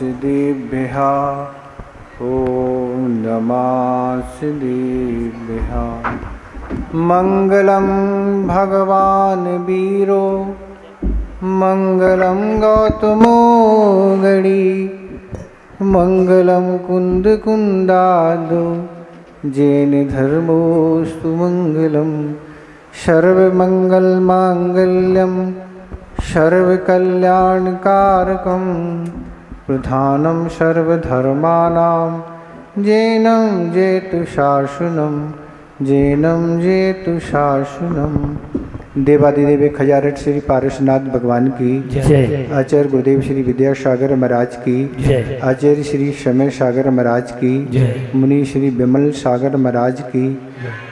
नमस्तेभ्यः ॐ नमस्तेभ्यः। मंगलं भगवान् वीरो मंगलं गौतमो गणी मंगलं कुंदकुंदादो जैन धर्मोस्तु मंगलम् सर्वमंगलमांगल्यं सर्वकल्याणकारकं प्रधानं सर्वधर्माणां जैनं जेतु शासनम्। देवादिदेव खजारट श्री पारसनाथ भगवान की जय। आचार्य गुरुदेव श्री विद्यासागर महाराज की जय। आचार्य श्री समय सागर महाराज की जय। मुनि श्री विमल सागर महाराज की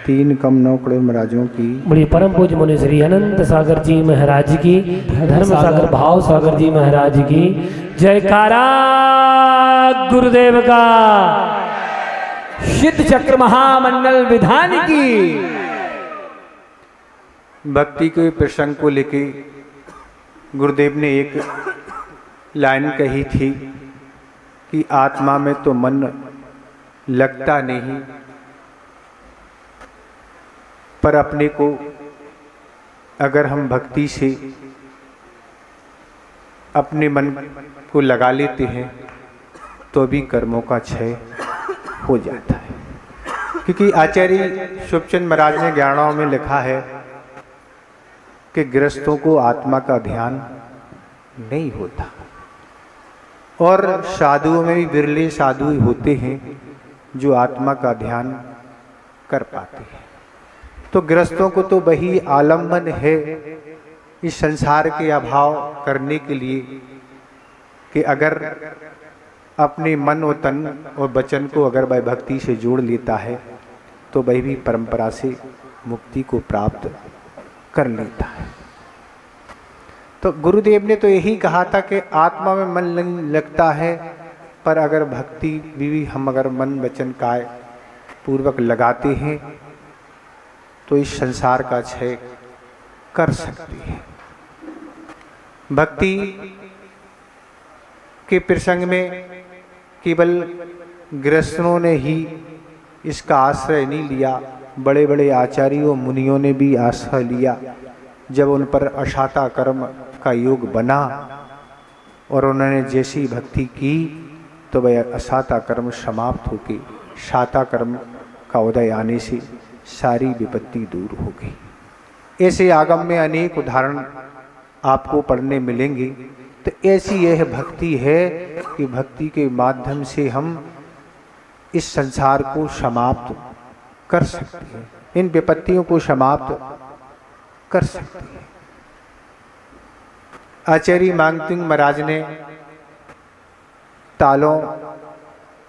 3 कम 9 करोड़ महाराजों की बड़ी परम पूज्य मुनि श्री अनंत सागर जी महाराज की, धर्म सागर भाव सागर जी महाराज की जयकारा गुरुदेव का, सिद्ध चक्र महामंडल विधान की। भक्ति के प्रसंग को लेके गुरुदेव ने एक लाइन कही थी कि आत्मा में तो मन लगता नहीं, पर अपने को अगर हम भक्ति से अपने मन को लगा लेते हैं तो भी कर्मों का क्षय हो जाता है। क्योंकि आचार्य शुभचंद महाराज ने 11वां में लिखा है कि गृहस्थों को आत्मा का ध्यान नहीं होता, और साधुओं में भी बिरले साधु होते हैं जो आत्मा का ध्यान कर पाते हैं। तो गृहस्थों को तो वही आलम्बन है इस संसार के अभाव करने के लिए कि अगर अपने मन और तन और वचन को अगर वह भक्ति से जोड़ लेता है तो वह भी परंपरा से मुक्ति को प्राप्त कर लेता है। तो गुरुदेव ने तो यही कहा था कि आत्मा में मन लगता है, पर अगर भक्ति भी हम अगर मन वचन काय पूर्वक लगाते हैं तो इस संसार का क्षय कर सकते हैं। भक्ति के प्रसंग में केवल गृहस्थों ने ही इसका आश्रय नहीं लिया, बड़े बड़े आचार्यों मुनियों ने भी आश्रय लिया। जब उन पर अशाता कर्म का योग बना और उन्होंने जैसी भक्ति की तो वह अशाता कर्म समाप्त होके शाता कर्म का उदय आने से सारी विपत्ति दूर हो गई। ऐसे आगम में अनेक उदाहरण आपको पढ़ने मिलेंगे। तो ऐसी यह भक्ति है कि भक्ति के माध्यम से हम इस संसार को समाप्त कर सकते हैं, इन विपत्तियों को समाप्त कर सकते हैं। आचार्य मांगतिंग महाराज ने तालों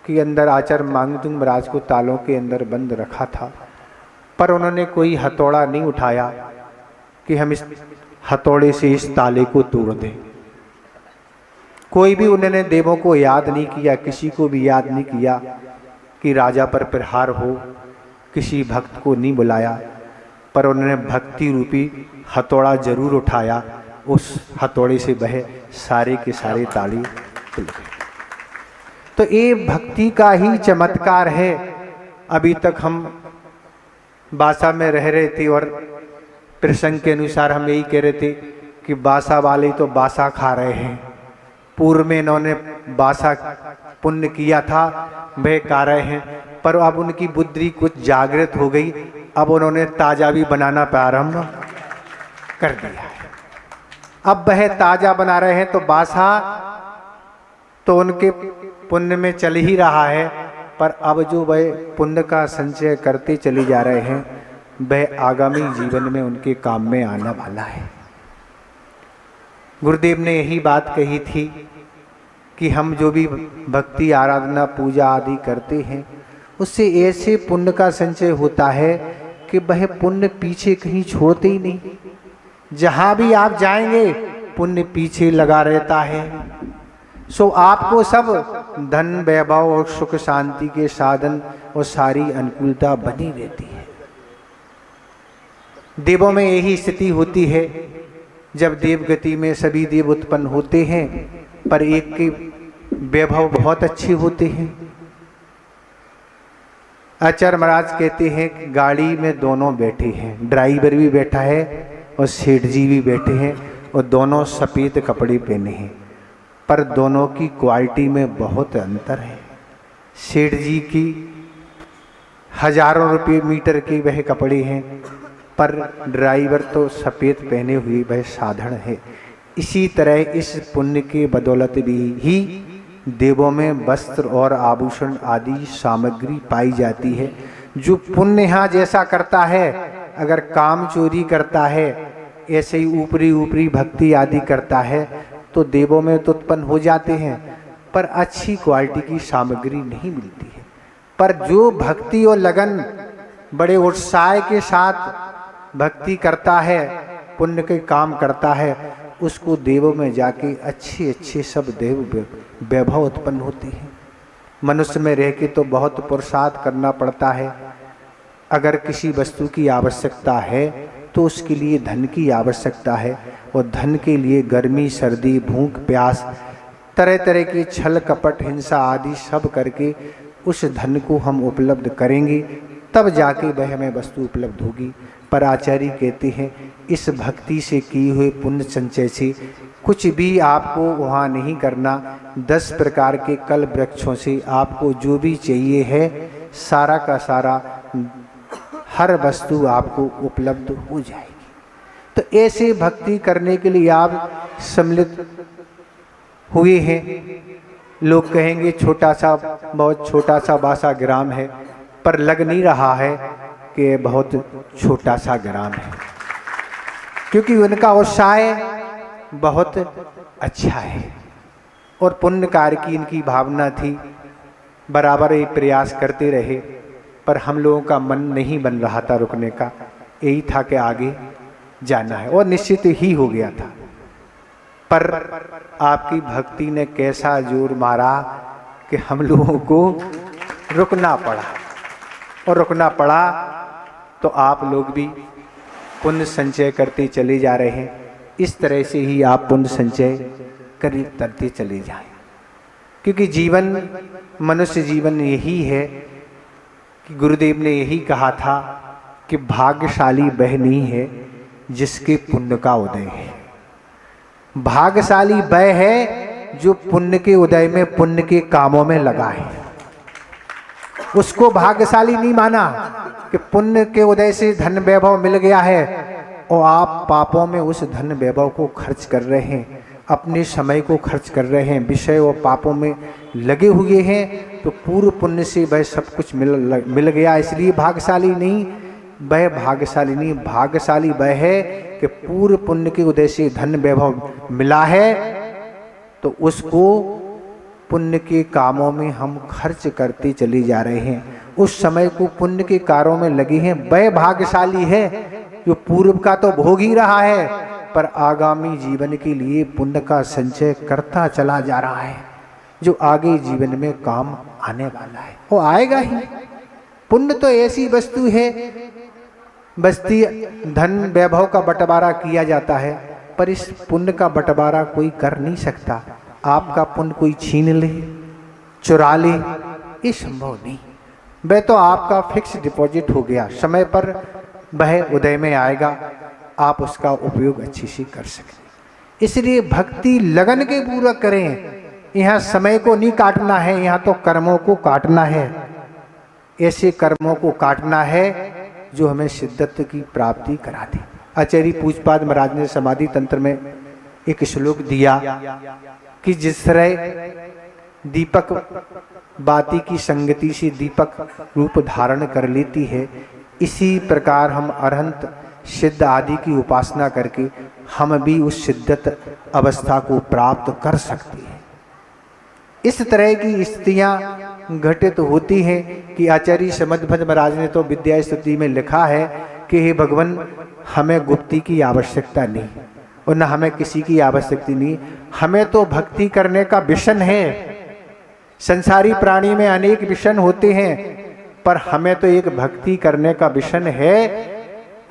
के अंदर, आचार्य मांगतिंग महाराज को तालों के अंदर बंद रखा था, पर उन्होंने कोई हथौड़ा नहीं उठाया कि हम इस हथौड़े से इस ताले को तोड़ दें। कोई भी उन्होंने देवों को याद नहीं किया, किसी को भी याद नहीं किया कि राजा पर प्रहार हो, किसी भक्त को नहीं बुलाया, पर उन्होंने भक्ति रूपी हथौड़ा जरूर उठाया। उस हथौड़े से वह सारे के सारे ताले खुल गए। तो ये भक्ति का ही चमत्कार है। अभी तक हम बासा में रह रहे थे और प्रसंग के अनुसार हम यही कह रहे थे कि बासा वाले तो बासा खा रहे हैं। पूर्व में इन्होंने बासा पुण्य किया था, वह खा रहे हैं, पर अब उनकी बुद्धि कुछ जागृत हो गई। अब उन्होंने ताजा भी बनाना प्रारंभ कर दिया है। अब वह ताजा बना रहे हैं, तो बासा तो उनके पुण्य में चल ही रहा है, पर अब जो वह पुण्य का संचय करते चले जा रहे हैं वह आगामी जीवन में उनके काम में आने वाला है। गुरुदेव ने यही बात कही थी कि हम जो भी भक्ति आराधना पूजा आदि करते हैं उससे ऐसे पुण्य का संचय होता है कि वह पुण्य पीछे कहीं छोड़ते ही नहीं। जहाँ भी आप जाएंगे पुण्य पीछे लगा रहता है। सो आपको सब धन वैभव और सुख शांति के साधन और सारी अनुकूलता बनी रहती है। देवों में यही स्थिति होती है। जब देव गति में सभी देव उत्पन्न होते हैं, पर एक के वैभव बहुत अच्छे होते हैं। आचार्य महाराज कहते हैं कि गाड़ी में दोनों बैठे हैं, ड्राइवर भी बैठा है और सेठ जी भी बैठे हैं, और दोनों सफ़ेद कपड़े पहने हैं, पर दोनों की क्वालिटी में बहुत अंतर है। सेठ जी की हजारों रुपये मीटर के वह कपड़े हैं, पर ड्राइवर तो सफ़ेद पहने हुए वह साधारण है। इसी तरह इस पुण्य के बदौलत भी ही देवों में वस्त्र और आभूषण आदि सामग्री पाई जाती है। जो पुण्य यहाँ जैसा करता है, अगर काम चोरी करता है, ऐसे ही ऊपरी ऊपरी भक्ति आदि करता है, तो देवों में तो उत्पन्न हो जाते हैं, पर अच्छी क्वालिटी की सामग्री नहीं मिलती है। पर जो भक्ति और लगन बड़े उत्साह के साथ भक्ति करता है, पुण्य के काम करता है, उसको देवों में जाके अच्छे अच्छे सब देव वैभव उत्पन्न होते हैं। मनुष्य में रह के तो बहुत पुरुषार्थ करना पड़ता है। अगर किसी वस्तु की आवश्यकता है तो उसके लिए धन की आवश्यकता है, और धन के लिए गर्मी सर्दी भूख प्यास तरह तरह के छल कपट हिंसा आदि सब करके उस धन को हम उपलब्ध करेंगे, तब जाके वह हमें वस्तु उपलब्ध होगी। पर आचार्य कहते हैं इस भक्ति से किए हुए पुण्य संचय से कुछ भी आपको वहाँ नहीं करना। 10 प्रकार के कल वृक्षों से आपको जो भी चाहिए है सारा का सारा हर वस्तु आपको उपलब्ध हो जाएगी। तो ऐसे भक्ति करने के लिए आप सम्मिलित हुए हैं। लोग कहेंगे छोटा सा, बहुत छोटा सा बासा ग्राम है, पर लग नहीं रहा है कि बहुत छोटा सा ग्राम है, क्योंकि उनका उत्साह बहुत अच्छा है और पुण्य कार्य की इनकी भावना थी। बराबर ये प्रयास करते रहे, पर हम लोगों का मन नहीं बन रहा था रुकने का। यही था कि आगे जाना है, और निश्चित ही हो गया था। पर आपकी भक्ति ने कैसा जोर मारा कि हम लोगों को रुकना पड़ा, और रुकना पड़ा तो आप लोग भी पुण्य संचय करते चले जा रहे हैं। इस तरह से ही आप पुण्य संचय करते चले जाएं, क्योंकि जीवन, मनुष्य जीवन यही है कि गुरुदेव ने यही कहा था कि भाग्यशाली वह नहीं है जिसके पुण्य का उदय है। भाग्यशाली वह है जो पुण्य के उदय में, पुण्य के कामों में लगा है। उसको भाग्यशाली नहीं माना कि पुण्य के उदय से धन वैभव मिल गया है और आप पापों में उस धन वैभव को खर्च कर रहे हैं, अपने समय को खर्च कर रहे हैं, विषय और पापों में लगे हुए हैं, तो पूर्व पुण्य से वह सब कुछ मिल गया, इसलिए भाग्यशाली नहीं। वह भाग्यशाली नहीं, भाग्यशाली वह है कि पूर्व पुण्य के उदय से धन वैभव मिला है, तो उसको पुण्य के कामों में हम खर्च करते चले जा रहे हैं। उस समय को पुण्य के कार्यों में लगे हैं, वह भाग्यशाली है जो पूर्व का तो भोग ही रहा है, पर आगामी जीवन के लिए पुण्य का संचय करता चला जा रहा है, जो आगे जीवन में काम आने वाला है, वो आएगा ही। पुण्य तो ऐसी वस्तु है, बस्ती धन वैभव का बंटवारा किया जाता है, पर इस पुण्य का बंटवारा कोई कर नहीं सकता। आपका पुण्य कोई छीन ले, चुरा ले, ये संभव नहीं। वह तो आपका फिक्स डिपॉजिट हो गया, समय पर वह उदय में आएगा, आप उसका उपयोग अच्छी से कर सकते। इसलिए भक्ति लगन के पूर्वक करें। यहाँ समय को नहीं काटना है, यहाँ तो कर्मों को काटना है। ऐसे कर्मों को काटना है जो हमें सिद्धत्व की प्राप्ति करा दे। आचार्य पूज्यपाद महाराज ने समाधि तंत्र में एक श्लोक दिया कि जिस तरह दीपक बाती की संगति से दीपक रूप धारण कर लेती है, इसी प्रकार हम अरहंत सिद्ध आदि की उपासना करके हम भी उस सिद्धत अवस्था को प्राप्त कर सकते हैं। इस तरह की स्थितियां घटित होती हैं कि आचार्य समदभद्र महाराज ने तो विद्या स्तुति में लिखा है कि हे भगवान, हमें गुप्ती की आवश्यकता नहीं और न हमें किसी की आवश्यकता नहीं, हमें तो भक्ति करने का विषन है। संसारी प्राणी में अनेक विषन होते हैं, पर हमें तो एक भक्ति करने का विषन है,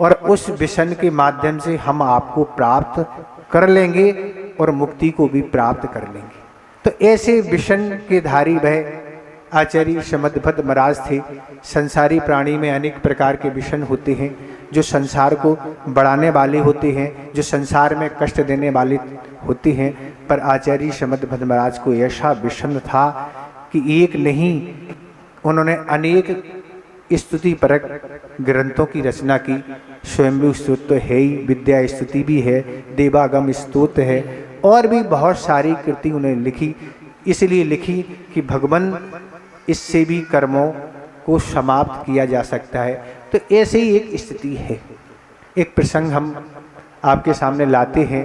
और उस विषन के माध्यम से हम आपको प्राप्त कर लेंगे और मुक्ति को भी प्राप्त कर लेंगे। तो ऐसे विषण के धारी वह आचार्य शमदभद्र महाराज थे। संसारी प्राणी में अनेक प्रकार के विषण होते हैं, जो संसार को बढ़ाने वाले होते हैं, जो संसार में कष्ट देने वाले होते हैं। पर आचार्य शमदभद्र महाराज को ऐसा विषण था कि एक नहीं, उन्होंने अनेक स्तुति परक ग्रंथों की रचना की। स्वयंभू स्तोत्र तो है ही, विद्या स्तुति भी है, देवागम स्तोत्र है, और भी बहुत सारी कृति उन्होंने लिखी। इसलिए लिखी कि भगवान इससे भी कर्मों को समाप्त किया जा सकता है। तो ऐसे ही एक स्थिति है। एक प्रसंग हम आपके सामने लाते हैं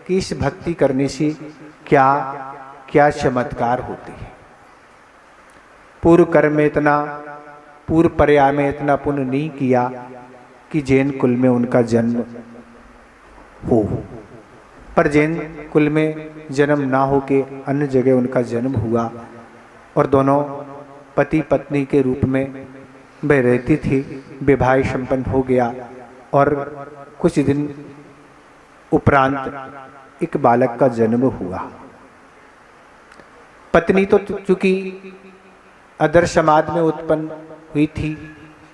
कि इस भक्ति करने से क्या क्या चमत्कार होते हैं। पूर्व कर्म में इतना, पूर्व पर्याय में इतना पुण्य नहीं किया कि जैन कुल में उनका जन्म हो, पर जैन कुल में जन्म ना हो के अन्य जगह उनका जन्म हुआ, और दोनों पति पत्नी के रूप में वे रहती थी। विवाह संपन्न हो गया और कुछ दिन उपरांत एक बालक का जन्म हुआ। पत्नी तो चूंकि अदर समाज में उत्पन्न हुई थी,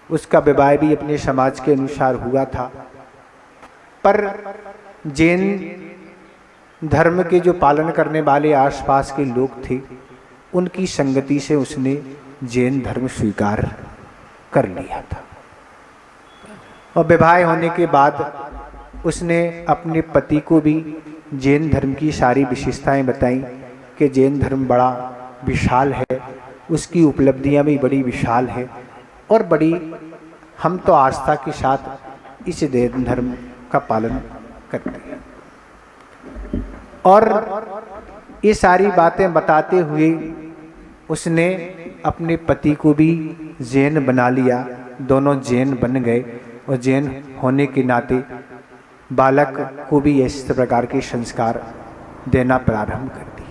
उसका विवाह भी अपने समाज के अनुसार हुआ था। पर जैन धर्म के जो पालन करने वाले आसपास के लोग थे, उनकी संगति से उसने जैन धर्म स्वीकार कर लिया था। और विवाह होने के बाद उसने अपने पति को भी जैन धर्म की सारी विशेषताएं बताई कि जैन धर्म बड़ा विशाल है, उसकी उपलब्धियां भी बड़ी विशाल है, और बड़ी हम तो आस्था के साथ इस जैन धर्म का पालन करते हैं। और ये सारी बातें बताते हुए उसने अपने पति को भी जैन बना लिया। दोनों जैन बन गए, और जैन होने के नाते बालक को भी इस प्रकार के संस्कार देना प्रारंभ कर दिए।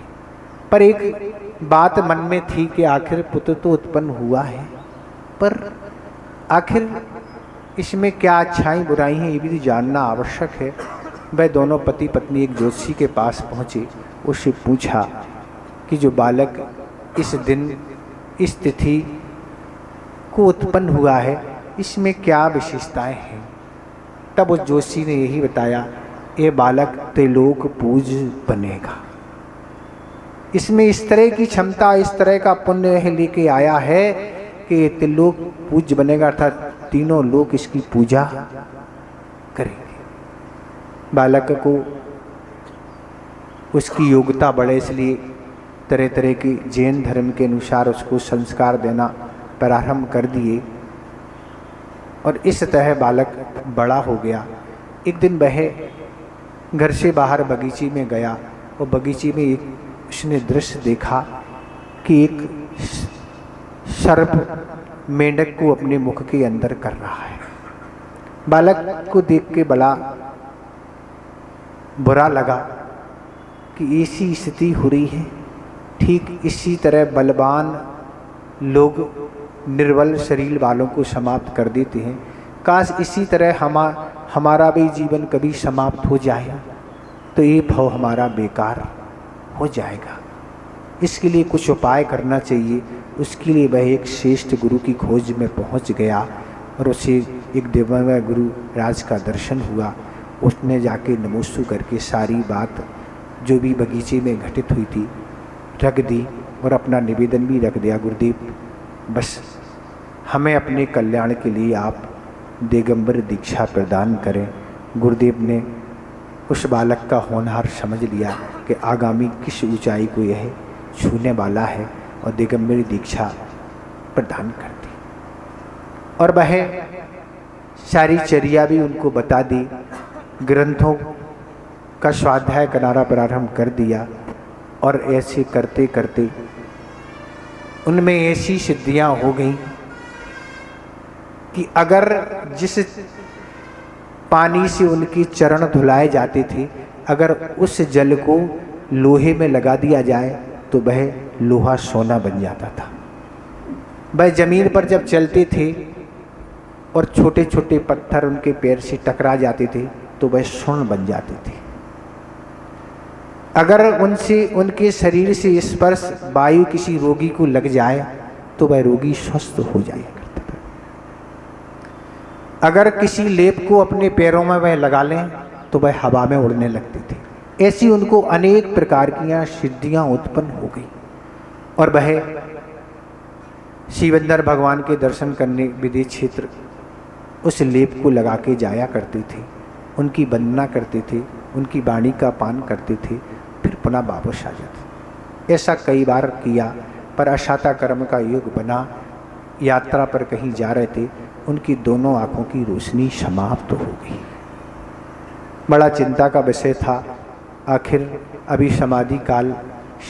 पर एक बात मन में थी कि आखिर पुत्र तो उत्पन्न हुआ है, पर आखिर इसमें क्या अच्छाई बुराई है ये भी जानना आवश्यक है। वह दोनों पति पत्नी एक ज्योतिषी के पास पहुँचे, उससे पूछा कि जो बालक इस दिन इस तिथि को उत्पन्न हुआ है, इसमें क्या विशेषताएं हैं। तब उस ज्योतिषी ने यही बताया, ये बालक त्रिलोक पूज बनेगा। इसमें इस तरह की क्षमता, इस तरह का पुण्य लेके आया है कि ये त्रिलोक पूज बनेगा, अर्थात तीनों लोग इसकी पूजा करेंगे। बालक को उसकी योग्यता बढ़े, इसलिए तरह तरह के जैन धर्म के अनुसार उसको संस्कार देना प्रारंभ कर दिए, और इस तरह बालक बड़ा हो गया। एक दिन वह घर से बाहर बगीचे में गया, और बगीचे में एक उसने दृश्य देखा कि एक सर्प मेंढक को अपने मुख के अंदर कर रहा है। बालक को देख के बड़ा बुरा लगा कि ऐसी स्थिति हो रही है। ठीक इसी तरह बलवान लोग निर्बल शरीर वालों को समाप्त कर देते हैं। काश इसी तरह हमारा भी जीवन कभी समाप्त हो जाए तो ये भाव हमारा बेकार हो जाएगा। इसके लिए कुछ उपाय करना चाहिए। उसके लिए वह एक श्रेष्ठ गुरु की खोज में पहुंच गया, और उसे एक दिव्य गुरु राज का दर्शन हुआ। उसने जाके नमोस्तु करके सारी बात जो भी बगीचे में घटित हुई थी रख दी, और अपना निवेदन भी रख दिया, गुरुदेव बस हमें अपने कल्याण के लिए आप दिगंबर दीक्षा प्रदान करें। गुरुदेव ने उस बालक का होनहार समझ लिया कि आगामी किस ऊंचाई को यह छूने वाला है, और दिगंबर दीक्षा प्रदान कर दी। और वह सारी चर्या भी उनको बता दी, ग्रंथों का स्वाध्याय कराना प्रारंभ कर दिया। और ऐसे करते करते उनमें ऐसी सिद्धियां हो गई कि अगर जिस पानी से उनके चरण धुलाए जाते थे, अगर उस जल को लोहे में लगा दिया जाए तो वह लोहा सोना बन जाता था। वह जमीन पर जब चलते थे और छोटे छोटे पत्थर उनके पैर से टकरा जाते थे तो वह स्वर्ण बन जाते थे। अगर उनसे उनके शरीर से स्पर्श वायु किसी रोगी को लग जाए तो वह रोगी स्वस्थ हो जाया करता था। अगर किसी लेप को अपने पैरों में वह लगा लें तो वह हवा में उड़ने लगते थे। ऐसी उनको अनेक प्रकार की सिद्धियां उत्पन्न हो गई और वह शिवंदर भगवान के दर्शन करने विदेश क्षेत्र उस लेप को लगा के जाया करते थे, उनकी वंदना करते थे, उनकी वाणी का पान करते थे, फिर पुनः वापस आ जाते। ऐसा कई बार किया, पर अशाता कर्म का योग बना। यात्रा पर कहीं जा रहे थे, उनकी दोनों आँखों की रोशनी समाप्त हो गई। बड़ा चिंता का विषय था, आखिर अभी समाधि काल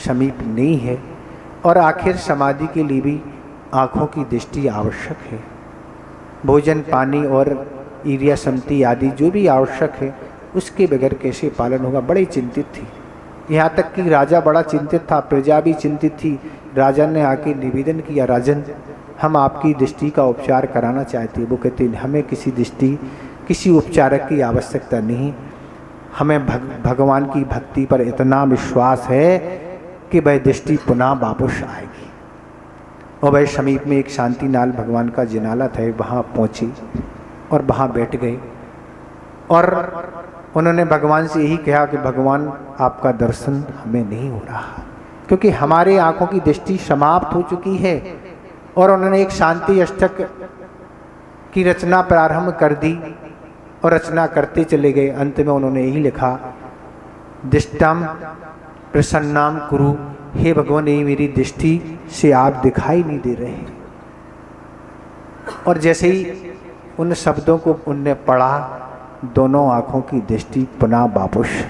समीप नहीं है और आखिर समाधि के लिए भी आँखों की दृष्टि आवश्यक है। भोजन पानी और ईर्या समति आदि जो भी आवश्यक है उसके बगैर कैसे पालन होगा। बड़ी चिंतित थी, यहाँ तक कि राजा बड़ा चिंतित था, प्रजा भी चिंतित थी। राजा ने आके निवेदन किया, राजन हम आपकी दृष्टि का उपचार कराना चाहते हैं। वो कहते हमें किसी दृष्टि किसी उपचारक की आवश्यकता नहीं, हमें भगवान की भक्ति पर इतना विश्वास है कि वह दृष्टि पुनः वापस आएगी। और वह समीप में एक शांतिनाल भगवान का जिनाला था, वहाँ पहुँची और वहाँ बैठ गए और उन्होंने भगवान से यही कहा कि भगवान आपका दर्शन हमें नहीं हो रहा क्योंकि हमारे आँखों की दृष्टि समाप्त हो चुकी है। और उन्होंने एक शांति अष्टक की रचना प्रारंभ कर दी और रचना करते चले गए। अंत में उन्होंने यही लिखा, दृष्टाम प्रसन्नाम कुरु, हे भगवान ये मेरी दृष्टि से आप दिखाई नहीं दे रहे हैं। और जैसे ही उन शब्दों को उनने पढ़ा, दोनों आँखों की दृष्टि पुनः वापस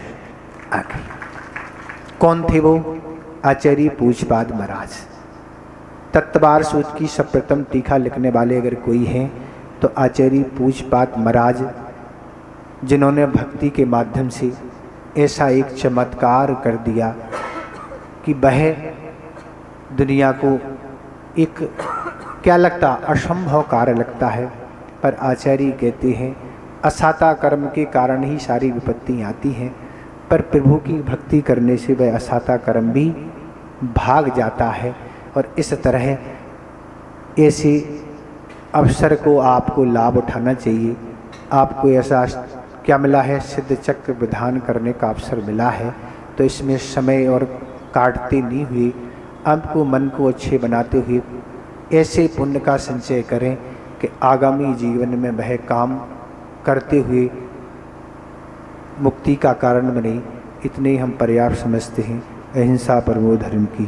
आ गई। कौन थे वो? आचार्य पूज्यपाद महाराज। तत्वार सूत्र की सर्वप्रथम टीका लिखने वाले अगर कोई हैं तो आचार्य पूज्यपाद महाराज, जिन्होंने भक्ति के माध्यम से ऐसा एक चमत्कार कर दिया कि वह दुनिया को एक क्या लगता, असंभव कार्य लगता है। पर आचार्य कहते हैं असाता कर्म के कारण ही सारी विपत्ति आती हैं, पर प्रभु की भक्ति करने से वह असाता कर्म भी भाग जाता है। और इस तरह ऐसे अवसर को आपको लाभ उठाना चाहिए। आपको ऐसा क्या मिला है, सिद्ध चक्र विधान करने का अवसर मिला है, तो इसमें समय और काटते नहीं हुए आपको मन को अच्छे बनाते हुए ऐसे पुण्य का संचय करें कि आगामी जीवन में वह काम करते हुए मुक्ति का कारण बने। इतने हम पर्याप्त समझते हैं। अहिंसा परमो धर्म की